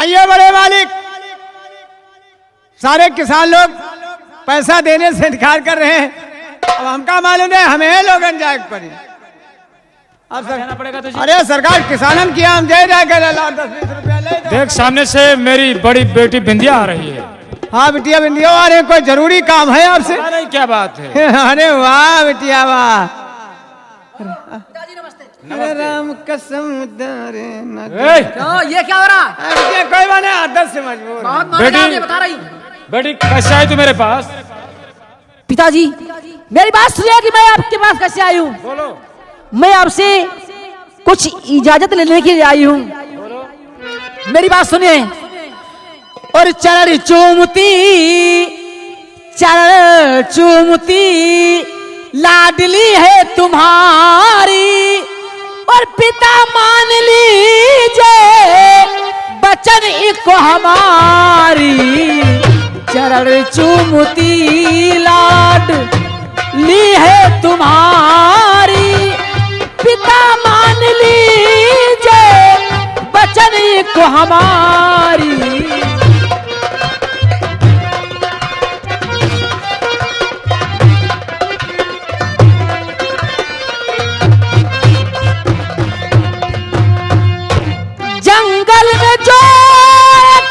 आइए बड़े मालिक, सारे किसान लोग पैसा देने से इनकार कर रहे हैं। अब हमका मालूम है हमें लोगन जाए पड़ी। अब जाना पड़ेगा तुझे। अरे सरकार किसानन की हम दे रहे 10-20 रुपया ले दो। देख सामने से मेरी बड़ी बेटी बिंदिया आ रही है। हाँ बिटिया बिंदिया आ रहे, कोई जरूरी काम है आपसे? पता नहीं क्या बात है। अरे वाह बिटिया वाह। नमस्ते। राम कसम दरे क्यों ये क्या हो रहा है? कोई बने आदत से मजबूर। बहुत मारा बेटी- जाओगे, बता रही हूँ। बेटी कैसे आई तू मेरे पास? पिताजी मेरी बात सुनिए कि मैं आपके पास कैसे आई हूँ। बोलो। मैं आपसे कुछ इजाजत लेने के लिए आई हूँ। मेरी बात सुनिए। और चरण चूमती लाडली है तुम्हारी, और पिता मान लीजिए बचन को हमारी। चरण चूमती लाडली है तुम्हारी, पिता मान लीजिए बचन को हमारी। जंगल में जो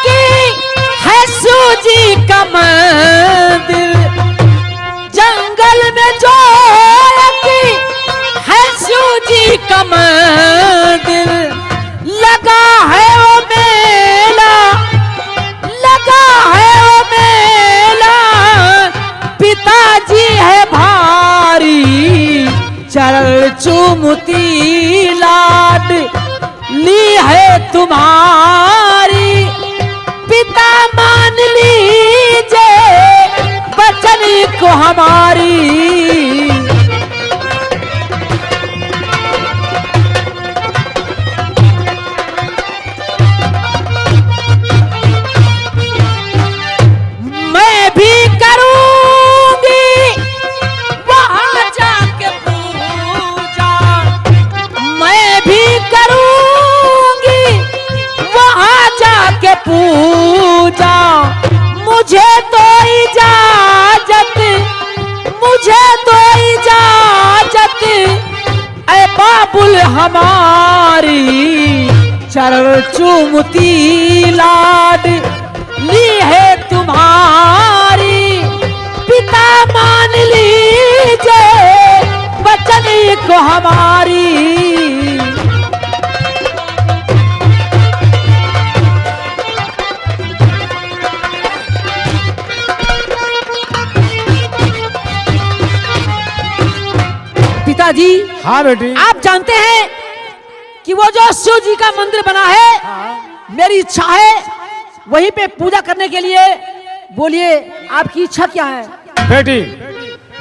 की है सूजी का मंदिर, जंगल में जो की है सूजी का मंदिर, लगा है वो मेला, लगा है वो मेला, पिताजी है भारी। चरण चूमती लाड ली है तुम्हारी, पिता मान लीजिए बचन को हमारी। मैं भी करूंगी वहां जाके पूजा, मैं भी करूंगी वहां जाके पूजा। मुझे तो इजाजत, मुझे तो इजाजत ऐ बाबुल हमारी। चरण चूमती लाड ली है तुम्हारी, पिता मान लीजिए बचन को हमारी। पिताजी हाँ बेटी। आप जानते हैं कि वो जो शिव जी का मंदिर बना है, मेरी इच्छा है वहीं पे पूजा करने के लिए। बोलिए आपकी इच्छा क्या है? बेटी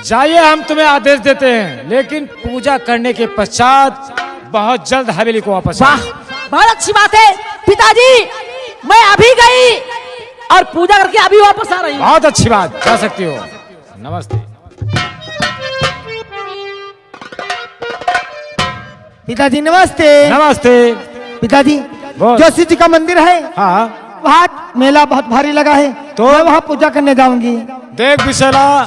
जाइए, हम तुम्हें आदेश देते हैं, लेकिन पूजा करने के पश्चात बहुत जल्द हवेली को वापस वाह आइए। बहुत अच्छी बात है पिताजी, मैं अभी गई और पूजा करके अभी वापस आ रही हूँ। बहुत अच्छी बात, जा सकती हो। नमस्ते। पिताजी नमस्ते। नमस्ते। पिताजी बोल। जो शिव जी का मंदिर है हाँ वहाँ मेला बहुत भारी लगा है, तो? मैं वहाँ पूजा करने जाऊंगी। देख विशाला,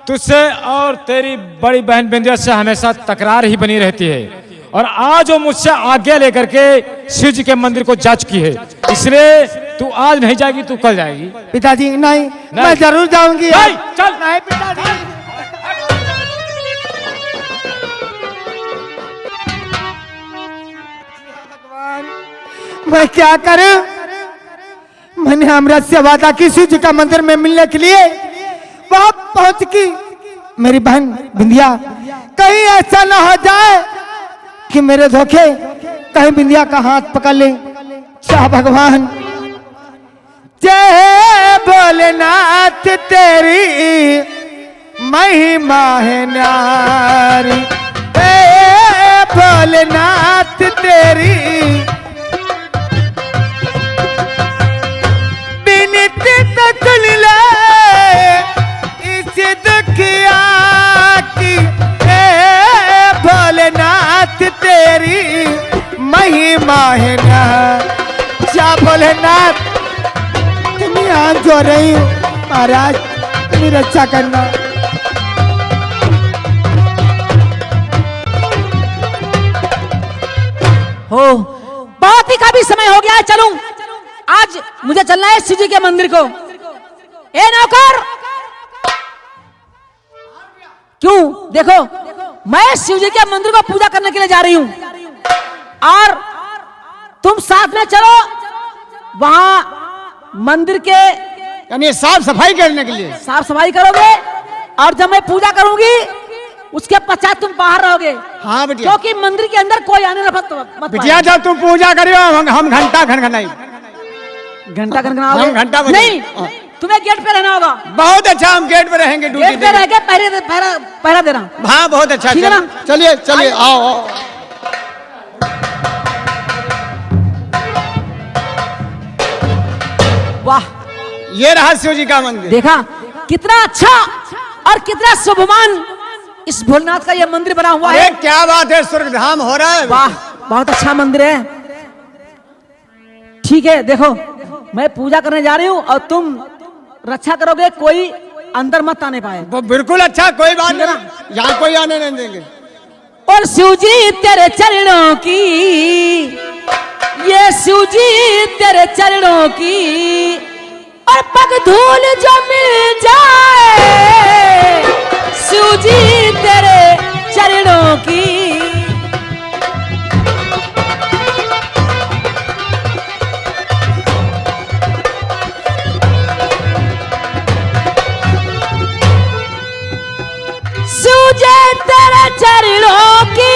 तुझसे और तेरी बड़ी बहन बिंदिया से हमेशा तकरार ही बनी रहती है, और आज वो मुझसे आज्ञा लेकर के शिव जी के मंदिर को जा चुकी है, इसलिए तू आज नहीं जाएगी, तू कल जाएगी। पिताजी नहीं, मैं जरूर जाऊंगी। नहीं, चल। नहीं पिताजी। मैं क्या करूं? मैंने अमृत से वादा की शिव जी का मंदिर में मिलने के लिए, वहां पहुंच की मेरी बहन बिंदिया, कहीं ऐसा ना हो जाए कि मेरे धोखे कहीं बिंदिया का हाथ पकड़ ले। शाह भगवान जय भोलेनाथ तेरी महिमा है न्यारी, भोलेनाथ तेरी बिनती तो सुन ले इस दुखिया की, भोलेनाथ तेरी महिमा है ना। भोलेनाथ, तुम्हें हाथ जोड़ रही हूँ महाराज, तुम्हें रक्षा करना। हो बहुत ही काफी समय हो गया है, चलूं। आज मुझे चलना है शिव जी के मंदिर को। ए नौकर, क्यों? देखो, मैं शिव जी के मंदिर को पूजा करने के लिए जा रही हूं और तुम साथ में चलो। वहां मंदिर के यानी साफ सफाई करने के लिए साफ सफाई करोगे और जब मैं पूजा करूंगी उसके पश्चात तुम बाहर रहोगे। हाँ बिटिया, क्योंकि मंदिर के अंदर कोई आने मत बिटिया जब तुम पूजा करियो हम घंटा खनखनाई। घंटा खनखनाओगे? हम घंटा नहीं, तुम्हें गेट पे रहना होगा। बहुत अच्छा, हम गेट पे रहेंगे, ड्यूटी गेट पे रह के पहरा देना। हाँ बहुत अच्छा, ठीक है ना? चलिए चलिए, आओ आओ। वाह, ये रहा शिव जी का मंदिर। देखा कितना अच्छा और कितना शुभमान इस भोलेनाथ का ये मंदिर बना हुआ है। क्या बात है, स्वर्ग धाम हो रहा है। वाह, बहुत अच्छा मंदिर है। ठीक है, देखो मैं पूजा करने जा रही हूँ और तुम रक्षा करोगे, कोई अंदर मत आने पाए। वो बिल्कुल अच्छा, कोई बात नहीं, यहाँ कोई आने नहीं देंगे। और शिव जी तेरे चरणों की, ये शिव जी तेरे चरणों की, और पग धूल जो मिल जाए, शिव जी तेरे चरणों की। शिव जी तेरे चरणों की,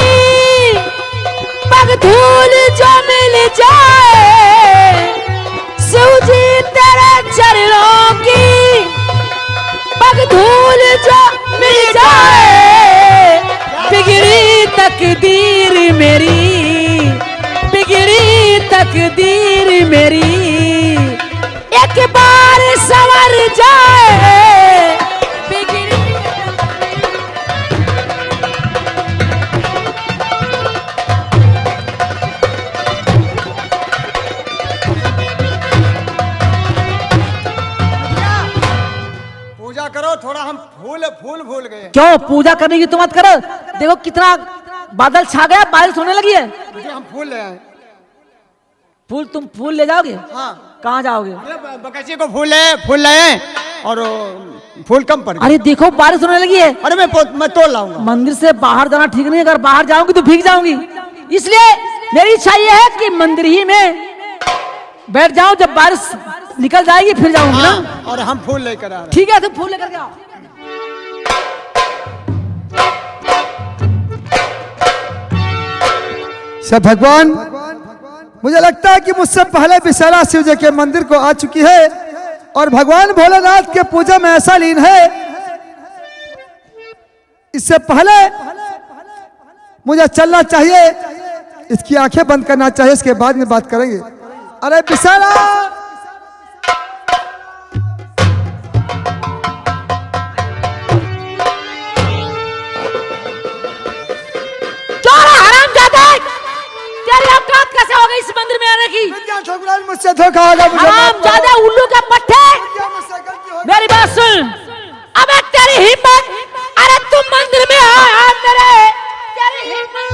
पग धूल जो मिल जाए, शिव जी तेरे चरणों की, पग धूल जो मिल जाए। बिगड़ी तकदीर मेरी, बिगड़ी तकदीर मेरी, एक बार संवर जाए। बिगड़ी पूजा करो, थोड़ा हम फूल फूल भूल गए। क्यों पूजा करने की तो मत करो। देखो कितना बादल छा गया, बारिश होने लगी है। हम फूल ले आए। फूल, तुम फूल ले जाओगे? हाँ। कहाँ जाओगे? बकची को फूल ले और फूल कम पड़ गए। अरे देखो बारिश होने लगी है। अरे मैं तोड़ लाऊंगा। मंदिर से बाहर जाना ठीक नहीं है, अगर बाहर जाऊंगी तो भीग जाऊंगी। इसलिए मेरी इच्छा ये है कि मंदिर ही में बैठ जाऊं, जब बारिश निकल जाएगी फिर जाऊंगी ना। और हम फूल लेकर आ रहे हैं। ठीक है, तुम फूल लेकर के आओ। सब भगवान, मुझे लगता है कि मुझसे पहले विशाला शिव जी के मंदिर को आ चुकी है और भगवान भोलेनाथ के पूजा में ऐसा लीन है। इससे पहले मुझे चलना चाहिए, इसकी आंखें बंद करना चाहिए, इसके बाद में बात करेंगे। अरे विशाला, इस मंदिर में आने की मुझसे धोखा होगा। हराम ज्यादा उल्लू के पट्टे, मेरी बात सुन। अबे तेरी हिम्मत, अरे तुम मंदिर में आया मेरे, तेरी हिम्मत।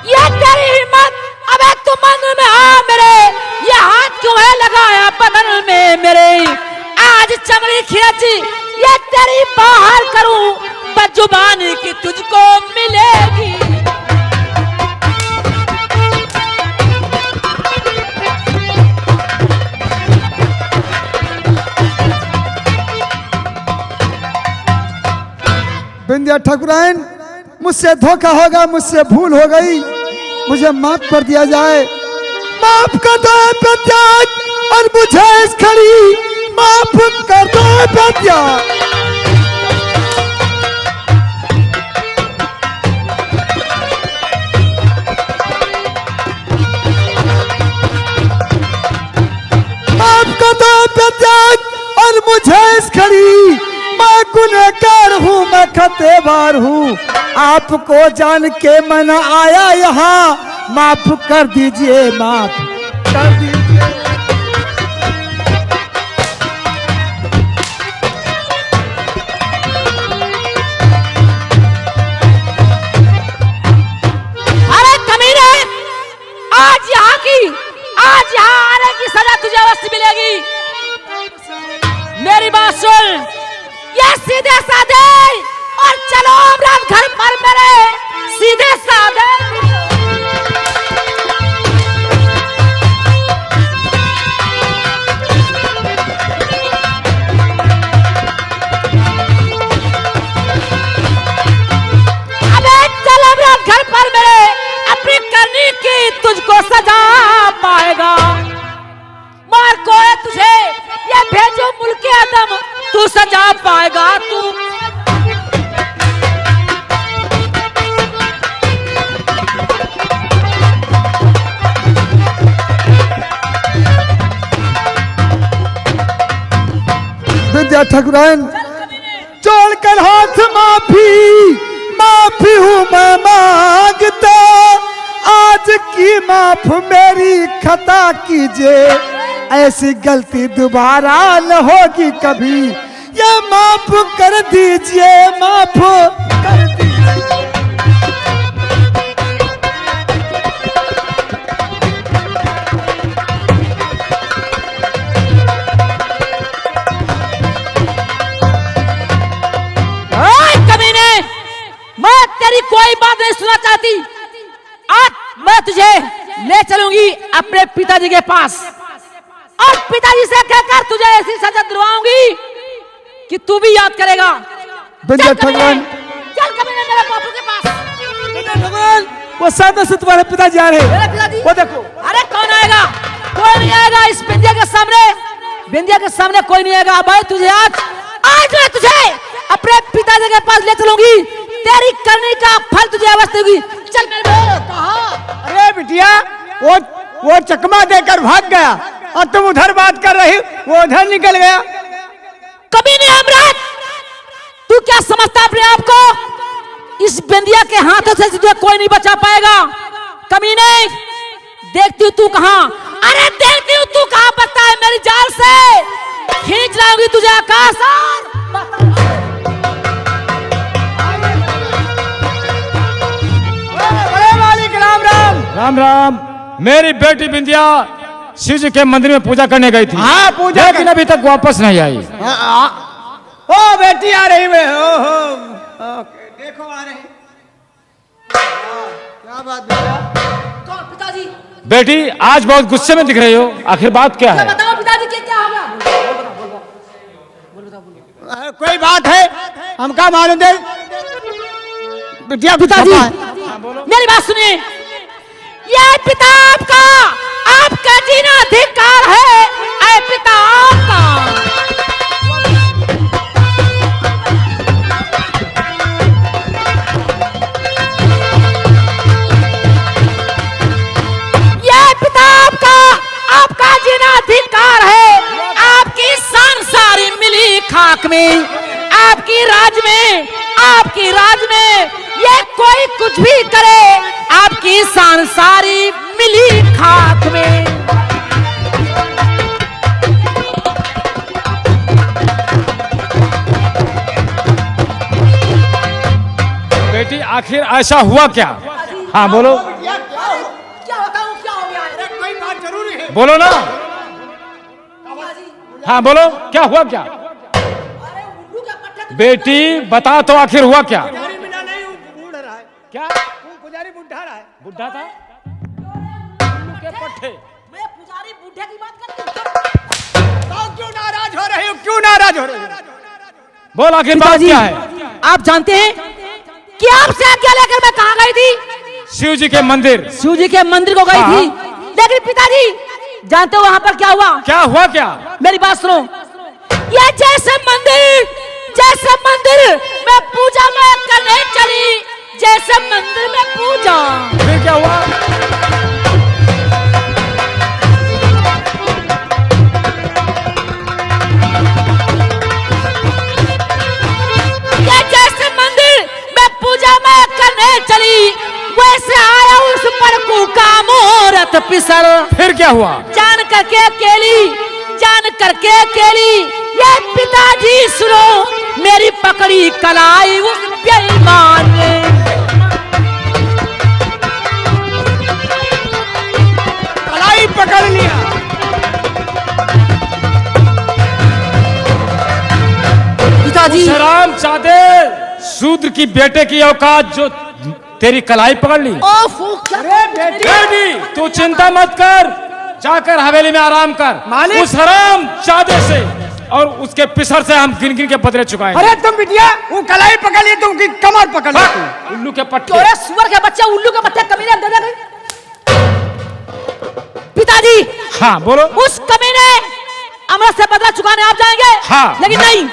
ये तेरी हिम्मत, अबे तुम मंदिर में आया मेरे, ये हाथ क्यों है लगाया बदन में मेरे, आज चमड़ी खींची ये तेरी बाहर करूं, बजुबानी की तुझको मिलेगी। बिंदिया ठाकुराइन, मुझसे धोखा होगा, मुझसे भूल हो गई, मुझे माफ कर दिया जाए। माफ कर दो प्रत्याग और मुझे इस खड़ी माफ कर दो बेटिया। माफ कर दो बेटिया और मुझे इस खड़ी मैं गुनहगार हूँ, मैं खतेबार हूँ, आपको जान के मैं न आया यहाँ, माफ कर दीजिए, माफ कर दीजिए। अरे कमीने, आज यहाँ आने की सजा तुझे अवश्य मिलेगी। मेरी बात सुन, ये सीधे साधे और चलो अमरात घर पर मेरे, सीधे साधे। अबे चल अमरात घर पर मेरे, अपनी करनी की तुझको सजा पाएगा। मार को है तुझे, ये भेजो मुल्क आदम, तू सजा पाएगा तू। विद्या ठाकुराइन, जोड़ कर हाथ माफी, माफी हूँ मैं मांगता, आज की माफ मेरी खता कीजिए, ऐसी गलती दोबारा न होगी कभी, ये माफ कर दीजिए, माफ कर दीजिए। कमीने, मैं तेरी कोई बात नहीं सुनना चाहती। आज मैं तुझे ले चलूंगी अपने पिताजी के पास और पिताजी से कहकर तुझे ऐसी सजा दिलवाऊंगी कि तू भी याद करेगा। विद्या चल कमीने, ठाकुराइन, चल कमीने मेरे बापू के पास। विद्या ठाकुराइन, वो सामने से तुम्हारे पिताजी आ रहे मेरे हैं, पिताजी? वो देखो। अरे कौन आएगा? कोई नहीं आएगा इस बिंदिया के सामने, बिंदिया के सामने कोई नहीं आएगा। भाई तुझे आज मैं तुझे अपने पिताजी के पास ले चलूंगी, तेरी करने का फल तुझे अवश्य होगी। चल मेरे भाई। कहाँ? अरे बिटिया, वो चकमा देकर भाग गया और तुम उधर बात कर रही, वो उधर निकल गया। कभी नहीं अमरात, तू क्या समझता अपने आप को? इस बिंदिया के हाथों से तुझे कोई नहीं बचा पाएगा। कभी नहीं, देखती हूँ तू कहाँ, अरे देखती हूँ तू कहाँ बचता है। मेरी जाल से खींच लाऊंगी तुझे आकाश और बड़े मालिक, राम राम। राम राम। मेरी बेटी बिंदिया शिव जी के मंदिर में पूजा करने गई थी। हाँ, पूजा लेकिन अभी तक वापस नहीं आई। ओ बेटी आ रही है, देखो आ रही। क्या बात बेटा? कौन? पिताजी? बेटी आज बहुत गुस्से में दिख रही हो, आखिर बात क्या है? बताओ पिताजी क्या हो गया? कोई बात है, हम क्या मालूम दे। बिटिया, पिताजी मेरी बात सुनिए, ये पिता आपका, आपका जीना अधिकार है। ऐ पिता आपका, ये पिता आपका, आपका जीना अधिकार है। आपकी शान सारी मिली खाक में, आपकी राज में, आपकी राज में ये कोई कुछ भी करे, आपकी शान सारी मिली खाक में। बेटी आखिर ऐसा हुआ क्या? हाँ बोलो, क्या बताऊं, क्या हो गया? कोई बात जरूरी है, बोलो ना। हाँ बोलो, क्या हुआ क्या? बेटी बता तो आखिर हुआ क्या? पुजारी बिना नहीं उड़ रहा है। क्या पुजारी बुढ़ा रहा है। बुढ़ा था? उल्लू के पट्टे। मैं पुजारी बूढ़े की बात करती हूँ। तो क्यों नाराज हो रहे हो, क्यों नाराज हो रहे हो? बोल आखिर बात क्या है? आप जानते हैं कि आपसे आज्ञा लेकर मैं कहाँ गई थी? शिव जी के मंदिर। शिव जी के मंदिर को गई हाँ। थी, लेकिन पिताजी जानते हो वहाँ पर क्या हुआ? क्या हुआ क्या? मेरी बात सुनो, ये जैसे मंदिर में पूजा मैं करने चली, जैसे मंदिर में पूजा, फिर क्या हुआ? सर फिर क्या हुआ? जान करके अकेली ये पिताजी सुनो, मेरी पकड़ी कलाई उस बेईमान ने। कलाई पकड़ लिया। पिताजी शराम चादे, शूद्र की बेटे की औकात जो तेरी कलाई पकड़ ली। बेटी तू चिंता मत कर, जाकर हवेली में आराम कर। मालिक! उस हराम चादे से और उसके पिसर से हम गिन गिन के बदले चुकाएंगे। अरे तुम बिटिया वो कलाई पकड़ लिए, तुम की कमर पकड़ ली। उल्लू के पट्टे। तोरे सुअर के बच्चे, उल्लू के बच्चे, कमीने दे दे। पिताजी हाँ बोलो। उस कमीने अमृत से बदला चुकाने आप जाएंगे। हाँ। लेकिन नहीं,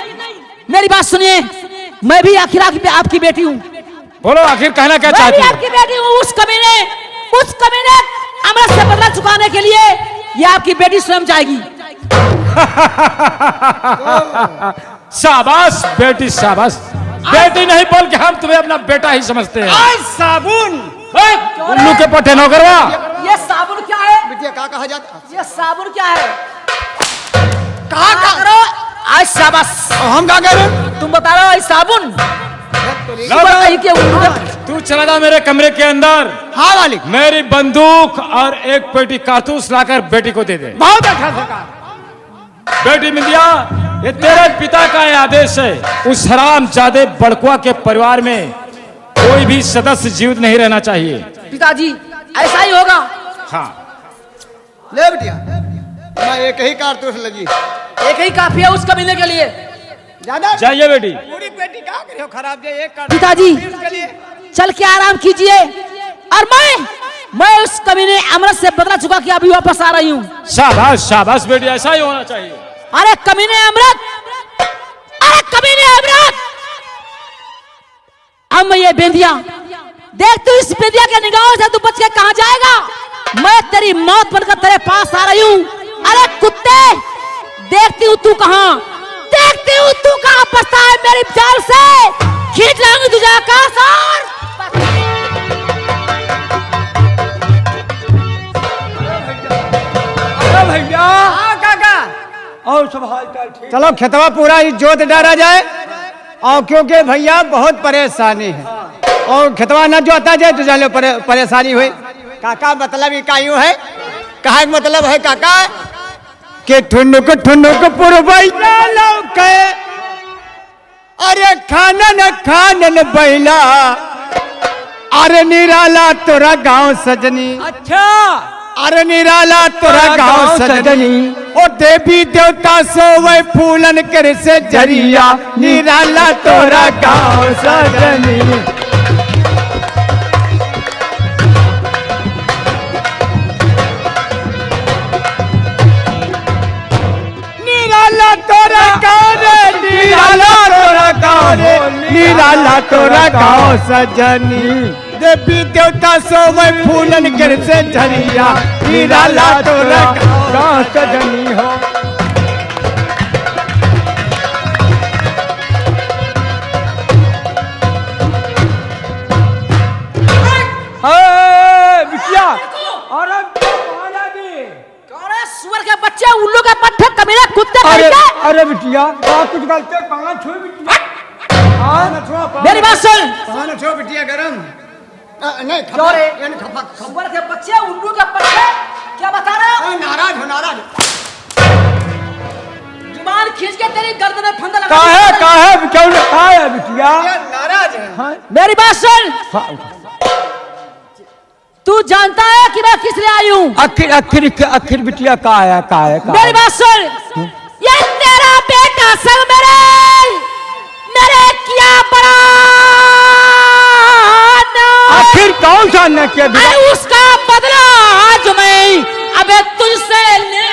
मेरी बात सुनिए, मैं भी आखिर आपकी बेटी हूँ। बोलो आखिर कहना क्या मैं चाहती भी हो? आपकी बेटी हूँ। उस कमीने अमृत से बदला चुकाने के लिए ये आपकी बेटी स्वयं जाएगी। शाबाश बेटी शाबाश। बेटी नहीं बल्कि हम तुम्हें अपना बेटा ही समझते हैं। आज साबुन। उल्लू के पट्टे नौकरवा। ये साबुन क्या है? बिटिया क्या कहा जाता? ये साबुन क्या है? कहा करो आज शाबाश। हम क्या कह रहे हैं? तुम बता रहे हो आज साबुन। लौटा। कहीं के उल्लू के- तू चला जा मेरे कमरे के अंदर। हाँ मालिक। मेरी बंदूक और एक पेटी कारतूस लाकर बेटी को दे दे। बहुत अच्छा सरकार। बेटी बिंदिया, ये तेरे पिता का ये आदेश है। उस हराम जादे बड़कुआ के परिवार में कोई भी सदस्य जीवित नहीं रहना चाहिए। पिताजी ऐसा ही होगा। हाँ ले बिटिया, मैं एक ही कारतूस लगी। एक ही काफी है उस कमीने के लिए। ज्यादा जाइए बेटी। पूरी पेटी क्या करे हो खराब जाए एक पिताजी उसके लिए। चल के आराम कीजिए, और मैं उस कमीने अमृत से बदला चुका के अभी वापस आ रही हूँ। शाबाश शाबाश बेटी, ऐसा ही होना चाहिए। अरे कमीने अमृत, अरे कमीने अमृत। अब मैं ये बेंदिया देख, तू इस बेंदिया के निगाहों से तू बच के कहाँ जाएगा? मैं तेरी मौत बनकर तेरे पास आ रही हूँ। अरे कुत्ते, देखती हूँ तू कहाँ फंसता है मेरी जाल से। खींच लाऊंगी तुझे आकाश और भैया। हाँ काका। और सब हाल चाल ठीक? चलो खेतवा पूरा ही जोत डाला जाए, और क्योंकि भैया बहुत परेशानी है, और खेतवा न जोता जाए तो जाने परेशानी हुई। काका मतलब ही कायू है, कहा मतलब है काका कि ठुनुक पुरवैया लौके, अरे खानन बैला, अरे निराला तोरा गांव सजनी। अच्छा, अरे निराला तोरा गांव सजनी, ओ देवी देवता सोवे फूलन कर से जरिया, निराला तोरा गांव सजनी। निराला तोरा गांव रे, निराला तोरा गांव रे, निराला तोरा गांव सजनी, देवी देवता सोवे फूलन कर से झरिया, निराला तोरा गांव सजनी हो। बिटिया, अरे सुअर के बच्चे, उल्लू के पट्टे, कमीने कुत्ते अरे कहीं अरे बिटिया कुछ गलती कहाँ छुई बिटिया? मेरी बात सुन। कहां छो बिटिया गरम? नहीं जोरे। यानी खपा सुअर के बच्चे, उल्लू के पट्टे, क्या बता रहे हो? नाराज हो नाराज। जुबान खींच के तेरी गर्दन में फंदा लगा काहे काहे क्यों है बिटिया? ये नाराज है। मेरी बात सुन। तू जानता है कि मैं किस लिए आई हूँ? आखिर बिटिया का है मेरी बात सुन। ये तेरा बेटा संग मेरे क्या बड़ा आखिर कौन सा न किया? अरे उसका बदला आज मैं अबे तुझसे ले।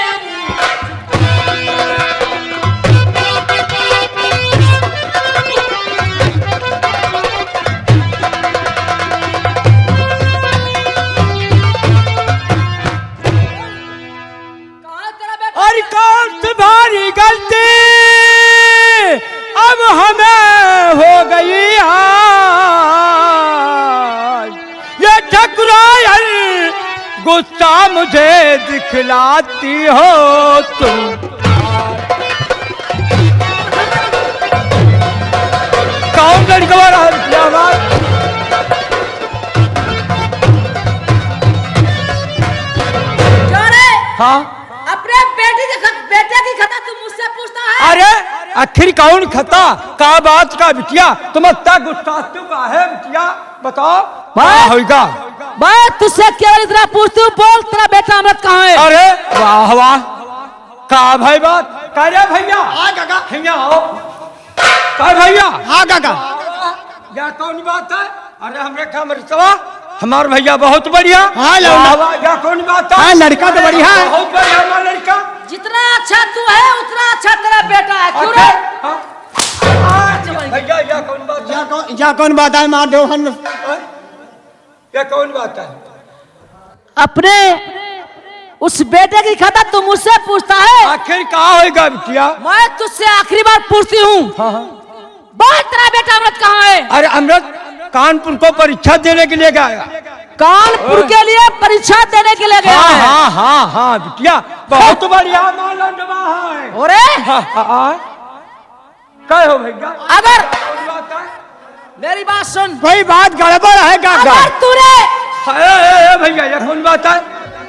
और कौन तुम्हारी गलती अब हमें हो गई आज? ये ठकुरायल गुस्सा मुझे दिखलाती हो तुम। कौन लड़का वाला आवाज? हाँ अपने बेटे की खता तू मुझसे पूछता है? अरे आखिर कौन खता का बात का बिटिया? तुम इतना गुस्सा का है बिटिया? बताओ क्या होगा? मैं तुझसे केवल इतना पूछती हूँ, बोल तेरा बेटा अमृत कहाँ है? अरे वाह वाह का भाई बात कह रहे भैया। हाँ काका। भैया आओ का भैया। हाँ काका। क्या कौन बात है? अरे हमरे का मरतबा हमारे भैया बहुत बढ़िया। हाँ लौंडा। क्या कौन बात है? हाँ लड़का तो बढ़िया है। बहुत बढ़िया हमारा लड़का। जितना अच्छा तू है उतना अच्छा तेरा बेटा है। क्यों रे? भैया या कौन बात है? या कौन बात है? मार दो हम। क्या कौन बात है? अपने उस बेटे की खता तू मुझसे पूछता है? आखिर कहाँ होगा बिटिया? मैं तुझसे आखिरी बार पूछती हूँ, बोल तेरा बेटा अमृत कहाँ है? अरे अमृत कानपुर को परीक्षा देने के लिए गया। कानपुर के लिए परीक्षा देने के लिए गया है। हाँ हाँ हाँ बिटिया बहुत बढ़िया मालूम है। अरे क्या हो भैया? अगर मेरी बात सुन, कोई बात गड़बड़ है काका। अगर तूने भैया ये कौन बात है?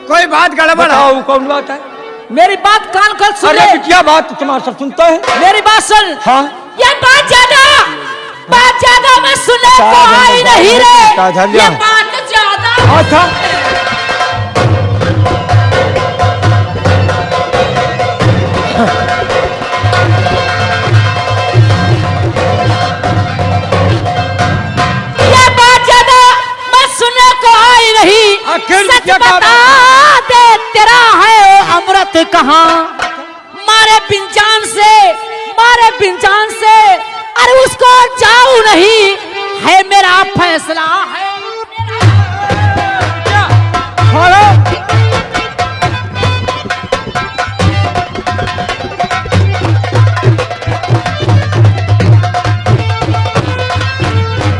कोई बात गड़बड़ है। कौन बात है? मेरी बात कान खोल सुन अरे ले। बिटिया बात तुम्हारा सब सुनता है। मेरी बात सुन। हाँ ये बात ज्यादा मैं सुनने को आई नहीं रे। ये बात ज्यादा। अच्छा ये बात ज्यादा मैं सुनने को आई नहीं। आखिर सच क्या बता दे तेरा है अमृत कहाँ? मारे बिंजान से अरे उसको जाऊं नहीं है मेरा फैसला है।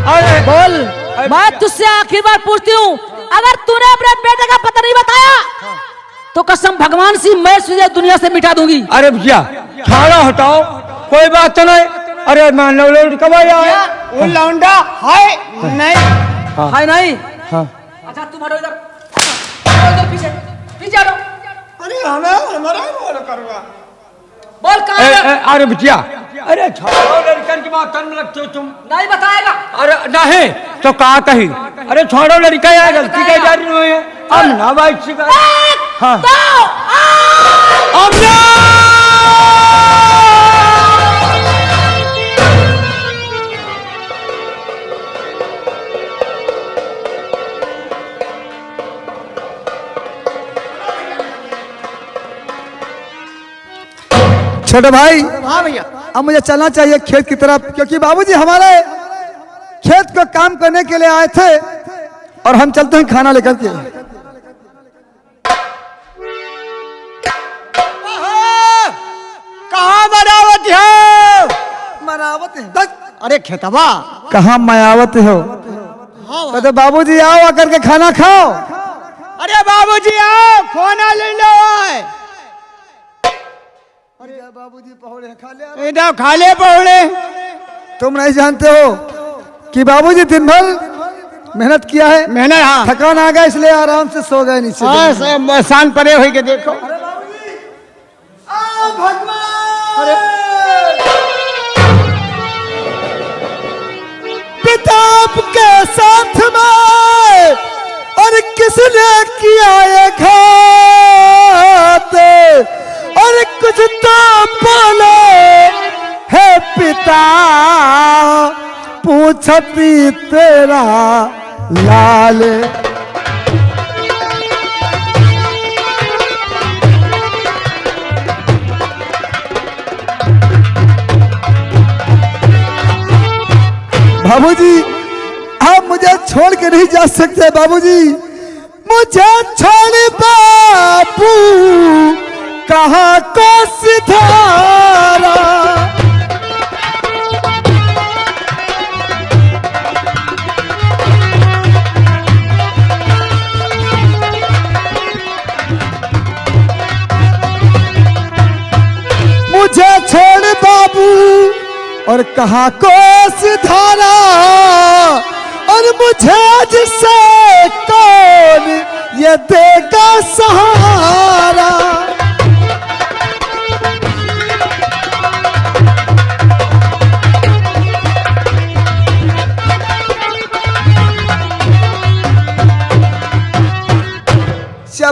अरे बोल, मैं तुझसे आखिरी बार पूछती हूँ, अगर तूने अपने बेटे का पता नहीं बताया तो कसम भगवान से मैं तुझे दुनिया से मिटा दूंगी। अरे भैया खाना हटाओ कोई बात तो नहीं। अरे मान लो कब आया? वो लौंडा है नहीं। है नहीं? हाँ। अच्छा तुम हटो इधर पीछे पीछे हटो। अरे हमारा बोल करूँगा। बोल कहाँ है? अरे बिटिया अरे छोड़ो लड़कन की बात करने लगते हो तुम। नहीं बताएगा। अरे नहीं तो कहा कही। अरे छोड़ो लड़का यार गलती कही जा रही है। अब ना भाई हाँ अब ना छोटे भाई हाँ भैया। अब मुझे चलना चाहिए खेत की तरफ, क्योंकि बाबूजी हमारे खेत को काम करने के लिए आए थे और हम चलते हैं खाना लेकर के। कहाँ मरावत है? मरावत है? अरे खेतवा कहाँ मायावत हो? तो बाबूजी आओ आकर के खाना खाओ। अरे बाबूजी आओ खाना ले लो। अरे बाबूजी पहुड़े खा ले। इधर खा ले पहुड़े। तुम नहीं जानते हो कि बाबूजी दिन भर मेहनत किया है। मेहनत हाँ। थकान आ गया इसलिए आराम से सो गए नीचे। हाँ शान परे हुई के देखो। पिताब के साथ में और किसने किया ये घात? और कुछ तो बोलो है पिता, पूछती तेरा लाल। बाबूजी आप मुझे छोड़ के नहीं जा सकते। बाबूजी मुझे छोड़ बापू कहाँ को सिधारा। और कहा को सिधारा और मुझे जिससे कौन ये देगा सहारा।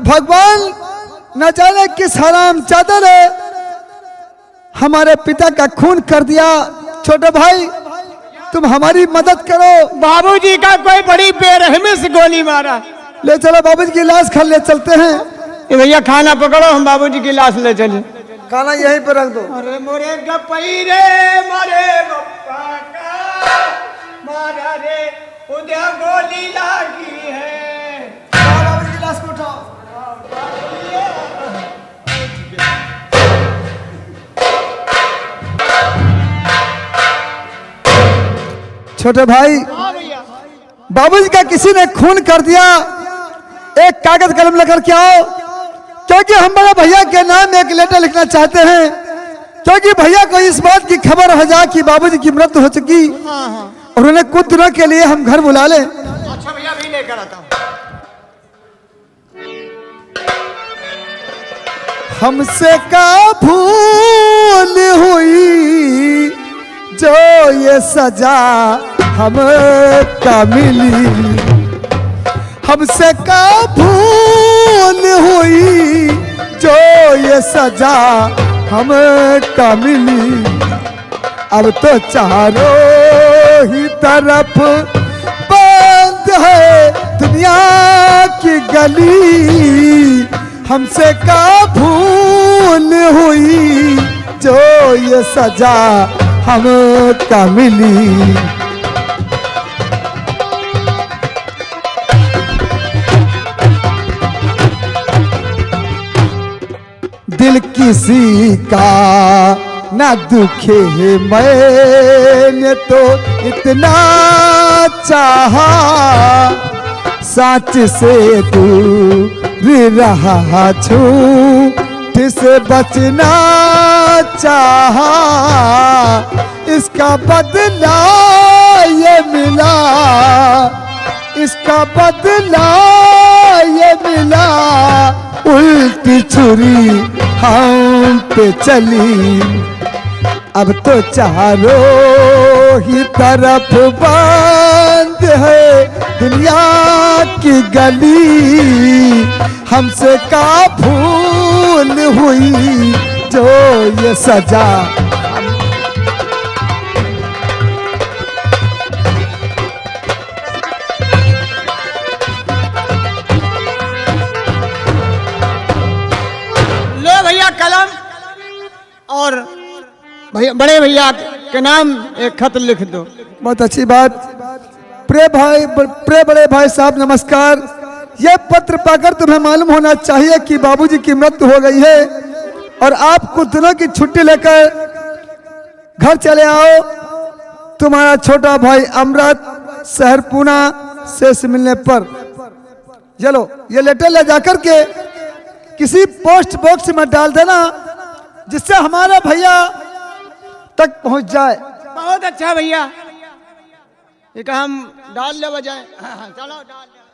भगवान न जाने किस हराम चादर हमारे पिता का खून कर दिया। छोटे भाई तुम हमारी मदद करो। बाबूजी का कोई बड़ी बेरहमी से गोली मारा। ले चलो बाबूजी की लाश खा ले चलते हैं। ये भैया खाना पकड़ो, हम बाबूजी की लाश ले चले। खाना यहीं पर रख दो। अरे मोरे गपई रे मारे बप्पा का मारा रे उधर गोली लगी है। बाबूजी की लाश को उठाओ। छोटे भाई बाबूजी का किसी ने खून कर दिया। एक कागज कलम लेकर के आओ, क्योंकि हम बड़े भैया के नाम एक लेटर लिखना चाहते हैं, क्योंकि भैया को इस बात की खबर हो जाए कि बाबूजी की मृत्यु हो चुकी और उन्हें कुछ दिनों के लिए हम घर बुला लें। अच्छा भैया भी लेकर आता हूँ। हमसे का भूल हुई जो ये सजा हमका मिली। हमसे का भूल हुई जो ये सजा हमका मिली। अब तो चारों ही तरफ बंद है दुनिया की गली। हमसे का भूल हुई जो ये सजा हमका मिली। दिल किसी का ना दुखे मैंने तो इतना चाहा। सच से दूर रहा झूठ से बचना चाहा। इसका बदला ये मिला, इसका बदला ये मिला। उल्टी छुरी हम पे चली। अब तो चारों ही तरफ बंद है दुनिया की गली। हमसे का भूल हुई जो ये सजा। लो भैया कलम और भैया बड़े भैया के नाम एक खत लिख दो। बहुत अच्छी बात। प्रिय बड़े भाई साहब नमस्कार। यह पत्र पाकर तुम्हें मालूम होना चाहिए कि बाबूजी की मृत्यु हो गई है और आप कुछ दिनों की छुट्टी लेकर घर चले आओ। तुम्हारा छोटा भाई अमृत शहर पूना से मिलने पर। चलो ये लेटर ले जाकर के किसी पोस्ट बॉक्स में डाल देना, जिससे हमारा भैया तक पहुंच जाए। बहुत अच्छा भैया, ये हम डाल ले बजाय। चलो डाल ले।